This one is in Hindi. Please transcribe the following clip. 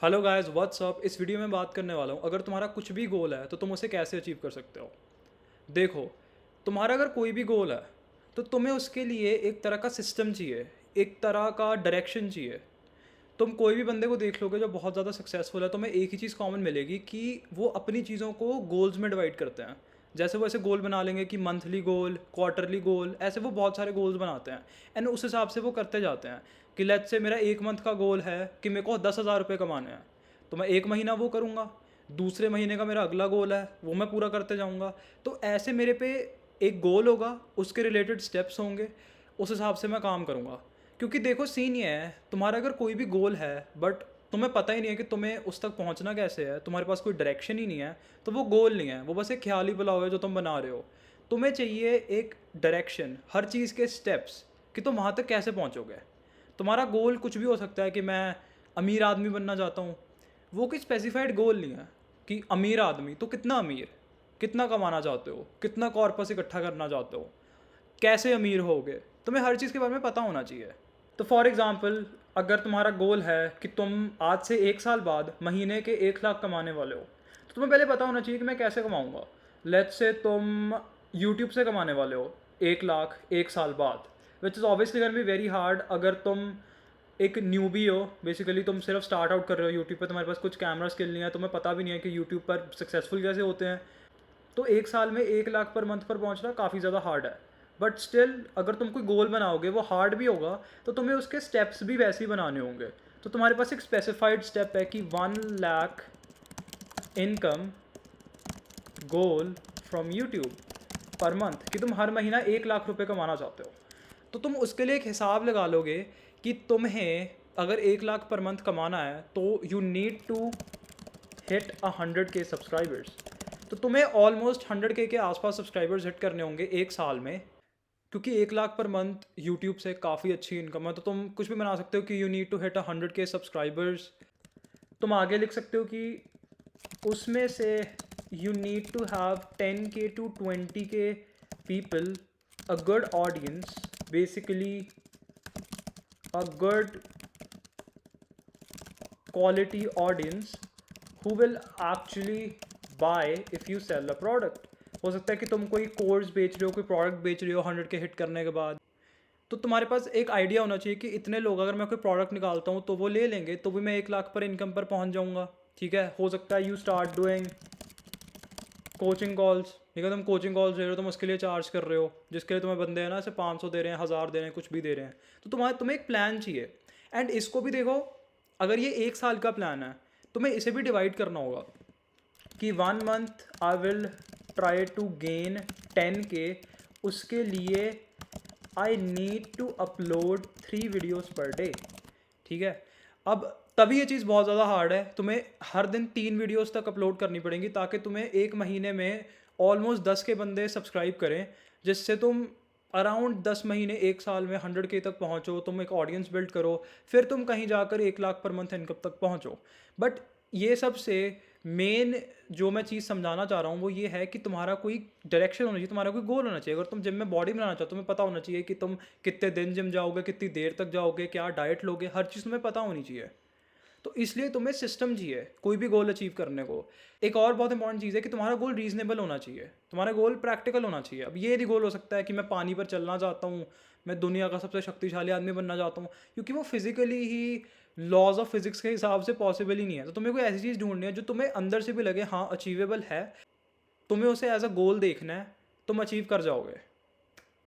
Hello guys, what's up. इस वीडियो में बात करने वाला हूँ, अगर तुम्हारा कुछ भी गोल है तो तुम उसे कैसे अचीव कर सकते हो। देखो, तुम्हारा अगर कोई भी गोल है तो तुम्हें उसके लिए एक तरह का सिस्टम चाहिए, एक तरह का डायरेक्शन चाहिए। तुम कोई भी बंदे को देख लोगे जो बहुत ज़्यादा सक्सेसफुल है, तुम्हें एक ही चीज़ कॉमन मिलेगी कि वो अपनी चीज़ों को गोल्स में डिवाइड करते हैं। जैसे वो ऐसे गोल बना लेंगे कि मंथली गोल, क्वार्टरली गोल, ऐसे वो बहुत सारे गोल्स बनाते हैं। एंड उस हिसाब से वो करते जाते हैं कि लेट्स से मेरा एक मंथ का गोल है कि मेरे को 10,000 रुपये कमाने हैं, तो मैं एक महीना वो करूँगा। दूसरे महीने का मेरा अगला गोल है, वो मैं पूरा करते जाऊँगा। तो ऐसे मेरे पे एक गोल होगा, उसके रिलेटेड स्टेप्स होंगे, उस हिसाब से मैं काम करूँगा। क्योंकि देखो, सीन ये है, तुम्हारा अगर कोई भी गोल है बट तुम्हें पता ही नहीं है कि तुम्हें उस तक पहुंचना कैसे है, तुम्हारे पास कोई डायरेक्शन ही नहीं है, तो वो गोल नहीं है, वो बस एक ख्याली पुलाव है जो तुम बना रहे हो। तुम्हें चाहिए एक डायरेक्शन, हर चीज़ के स्टेप्स, कि तुम वहाँ तक कैसे पहुँचोगे। तुम्हारा गोल कुछ भी हो सकता है कि मैं अमीर आदमी बनना चाहता हूँ, वो कोई स्पेसिफाइड गोल नहीं है कि अमीर आदमी तो कितना अमीर, कितना कमाना चाहते हो, कितना कॉर्पस इकट्ठा करना चाहते हो, कैसे अमीर होगे। तुम्हें हर चीज़ के बारे में पता होना चाहिए। तो फॉर एग्ज़ाम्पल, अगर तुम्हारा गोल है कि तुम आज से एक साल बाद महीने के 1 लाख कमाने वाले हो, तो तुम्हें पहले पता होना चाहिए कि मैं कैसे कमाऊँगा। लेट्स से तुम यूट्यूब से कमाने वाले हो 1 लाख एक साल बाद, which is obviously gonna be very hard. अगर तुम एक न्यूबी हो, बेसिकली तुम सिर्फ स्टार्ट आउट कर रहे हो यूट्यूब पर, तुम्हारे पास कुछ कैमरा स्किल नहीं है, तुम्हें पता भी नहीं है कि यूट्यूब पर सक्सेसफुल कैसे होते हैं, तो एक साल में 1 लाख पर मंथ पर पहुंचना काफ़ी ज़्यादा हार्ड है। बट स्टिल, अगर तुम कोई गोल बनाओगे वो हार्ड भी होगा, तो तुम्हें उसके स्टेप्स भी वैसे ही बनाने होंगे। तो तुम्हारे पास एक स्पेसिफाइड स्टेप है कि 1 lakh income goal from YouTube per month, कि तुम हर महीना 1 लाख रुपए कमाना चाहते हो। तो तुम उसके लिए एक हिसाब लगा लोगे कि तुम्हें अगर 1 लाख पर मंथ कमाना है तो you need to hit 100K subscribers. तो तुम्हें ऑलमोस्ट 100K के आसपास सब्सक्राइबर्स हिट करने होंगे एक साल में। क्योंकि 1 लाख पर मंथ यूट्यूब से काफ़ी अच्छी इनकम है, तो तुम कुछ भी बना सकते हो कि you need to hit 100K subscribers. तुम आगे लिख सकते हो कि उसमें से you need to have 10K to 20K people, a good audience, basically a good quality audience who will actually buy if you sell a product। हो सकता है कि तुम कोई कोर्स बेच रहे हो, कोई प्रोडक्ट बेच रहे हो 100K हिट करने के बाद, तो तुम्हारे पास एक आइडिया होना चाहिए कि इतने लोग, अगर मैं कोई प्रोडक्ट निकालता हूँ तो वो ले लेंगे, तो भी मैं 1 लाख पर इनकम पर पहुँच जाऊँगा। ठीक है, हो सकता है you start doing coaching calls. ठीक है, तुम कोचिंग कॉल्स ले रहे हो, तुम उसके लिए चार्ज कर रहे हो, जिसके लिए तुम्हें बंदे हैं ना, ऐसे 500 दे रहे हैं, 1000 दे रहे हैं, कुछ भी दे रहे हैं। तो तुम्हें एक प्लान चाहिए। एंड इसको भी देखो, अगर ये एक साल का प्लान है, तुम्हें इसे भी डिवाइड करना होगा कि 1 month I will try to gain 10K। उसके लिए I need to upload 3 videos per day. ठीक है, अब तभी ये चीज़ बहुत ज़्यादा हार्ड है, तुम्हें हर दिन 3 वीडियोस तक अपलोड करनी पड़ेंगी ताकि तुम्हें एक महीने में ऑलमोस्ट 10 के बंदे सब्सक्राइब करें, जिससे तुम अराउंड 10 महीने एक साल में 100K तक पहुँचो, तुम एक ऑडियंस बिल्ड करो, फिर तुम कहीं जाकर 1 लाख पर मंथ इनकम तक पहुँचो। बट ये सबसे मेन जो मैं चीज़ समझाना चाह रहा हूँ वो ये है कि तुम्हारा कोई डायरेक्शन होना चाहिए, तुम्हारा कोई गोल होना चाहिए। अगर तुम जिम में बॉडी बनाना चाहते हो, तुम्हें पता होना चाहिए कि तुम कितने दिन जिम जाओगे, कितनी देर तक जाओगे, क्या डाइट लोगे, हर चीज़ तुम्हें पता होनी चाहिए। तो इसलिए तुम्हें सिस्टम चाहिए कोई भी गोल अचीव करने को। एक और बहुत इंपॉर्टेंट चीज़ है कि तुम्हारा गोल रीजनेबल होना चाहिए, तुम्हारा गोल प्रैक्टिकल होना चाहिए। अब ये भी गोल हो सकता है कि मैं पानी पर चलना चाहता हूँ, मैं दुनिया का सबसे शक्तिशाली आदमी बनना चाहता हूँ, क्योंकि वो फिजिकली ही लॉज ऑफ फिजिक्स के हिसाब से पॉसिबल ही नहीं है। तो तुम्हें कोई ऐसी चीज़ ढूंढनी है जो तुम्हें अंदर से भी लगे हाँ अचीवेबल है, तुम्हें उसे एज अ गोल देखना है, तुम अचीव कर जाओगे।